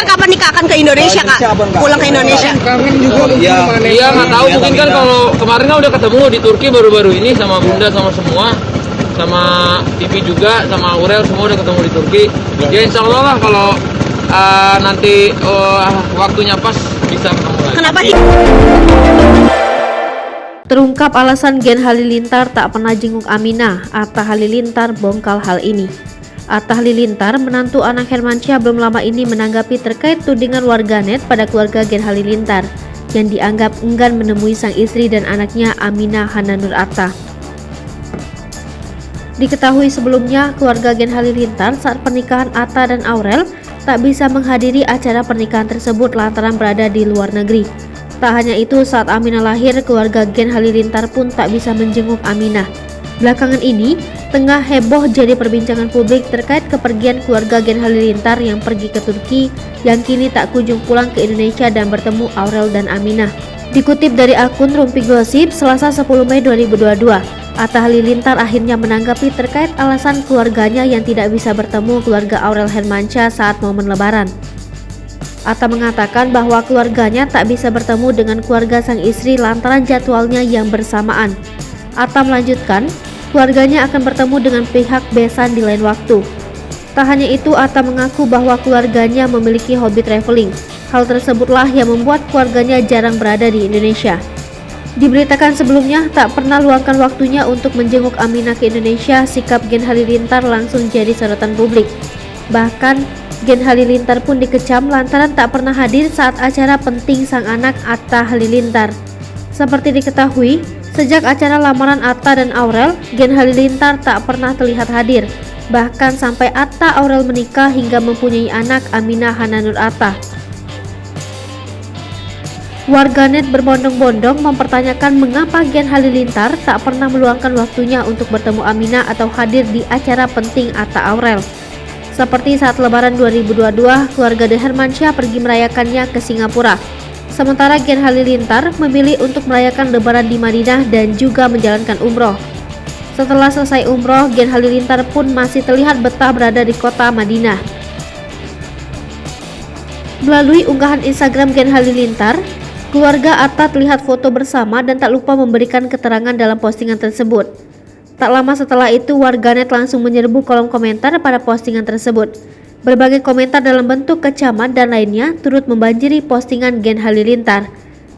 Kakak kapan nikah akan ke Indonesia, Kak? Pulang ke Indonesia. Kangen juga Iya nggak tahu, mungkin kan kalau kemarin kan udah ketemu di Turki baru-baru ini sama Bunda sama semua, sama Pipi juga sama Aurel semua udah ketemu di Turki. Ya insya Allah lah kalau nanti waktunya pas bisa ketemu lagi. Kenapa sih? Terungkap alasan Gen Halilintar tak pernah jenguk Aminah, Atta Halilintar bongkal hal ini. Atta Halilintar, menantu anak Hermansyah, belum lama ini menanggapi terkait tudingan warganet pada keluarga Gen Halilintar yang dianggap enggan menemui sang istri dan anaknya Aminah Hananur Atta. Diketahui sebelumnya, keluarga Gen Halilintar saat pernikahan Atta dan Aurel tak bisa menghadiri acara pernikahan tersebut lantaran berada di luar negeri. Tak hanya itu, saat Aminah lahir, keluarga Gen Halilintar pun tak bisa menjenguk Aminah. Belakangan ini, tengah heboh jadi perbincangan publik terkait kepergian keluarga Gen Halilintar yang pergi ke Turki, yang kini tak kunjung pulang ke Indonesia dan bertemu Aurel dan Aminah. Dikutip dari akun Rumpi Gosip, Selasa 10 Mei 2022, Atta Halilintar akhirnya menanggapi terkait alasan keluarganya yang tidak bisa bertemu keluarga Aurel Hermansyah saat momen Lebaran. Atta mengatakan bahwa keluarganya tak bisa bertemu dengan keluarga sang istri lantaran jadwalnya yang bersamaan. Atta melanjutkan, keluarganya akan bertemu dengan pihak besan di lain waktu. Tak hanya itu, Atta mengaku bahwa keluarganya memiliki hobi traveling. Hal tersebutlah yang membuat keluarganya jarang berada di Indonesia. Diberitakan sebelumnya tak pernah luangkan waktunya untuk menjenguk Aminah ke Indonesia, sikap Gen Halilintar langsung jadi sorotan publik. Bahkan Gen Halilintar pun dikecam lantaran tak pernah hadir saat acara penting sang anak Atta Halilintar. Seperti diketahui, sejak acara lamaran Atta dan Aurel, Gen Halilintar tak pernah terlihat hadir. Bahkan sampai Atta Aurel menikah hingga mempunyai anak Aminah Hananur Atta. Warganet berbondong-bondong mempertanyakan mengapa Gen Halilintar tak pernah meluangkan waktunya untuk bertemu Aminah atau hadir di acara penting Atta Aurel. Seperti saat Lebaran 2022, keluarga The Hermansyah pergi merayakannya ke Singapura. Sementara Gen Halilintar memilih untuk merayakan Lebaran di Madinah dan juga menjalankan umroh. Setelah selesai umroh, Gen Halilintar pun masih terlihat betah berada di kota Madinah. Melalui unggahan Instagram Gen Halilintar, keluarga Atta terlihat foto bersama dan tak lupa memberikan keterangan dalam postingan tersebut. Tak lama setelah itu, warganet langsung menyerbu kolom komentar pada postingan tersebut. Berbagai komentar dalam bentuk kecaman dan lainnya turut membanjiri postingan Gen Halilintar.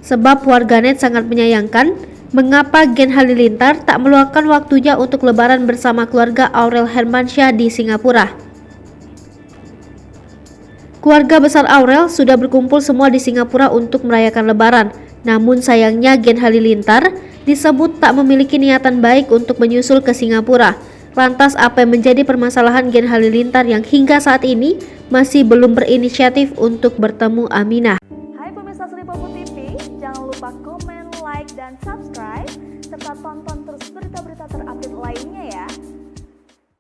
Sebab warganet sangat menyayangkan mengapa Gen Halilintar tak meluangkan waktunya untuk Lebaran bersama keluarga Aurel Hermansyah di Singapura. Keluarga besar Aurel sudah berkumpul semua di Singapura untuk merayakan Lebaran. Namun sayangnya Gen Halilintar disebut tak memiliki niatan baik untuk menyusul ke Singapura. Lantas apa yang menjadi permasalahan Gen Halilintar yang hingga saat ini masih belum berinisiatif untuk bertemu Aminah? Hai pemirsa Selipopo TV, jangan lupa komen, like, dan subscribe serta tonton terus berita-berita terupdate lainnya ya.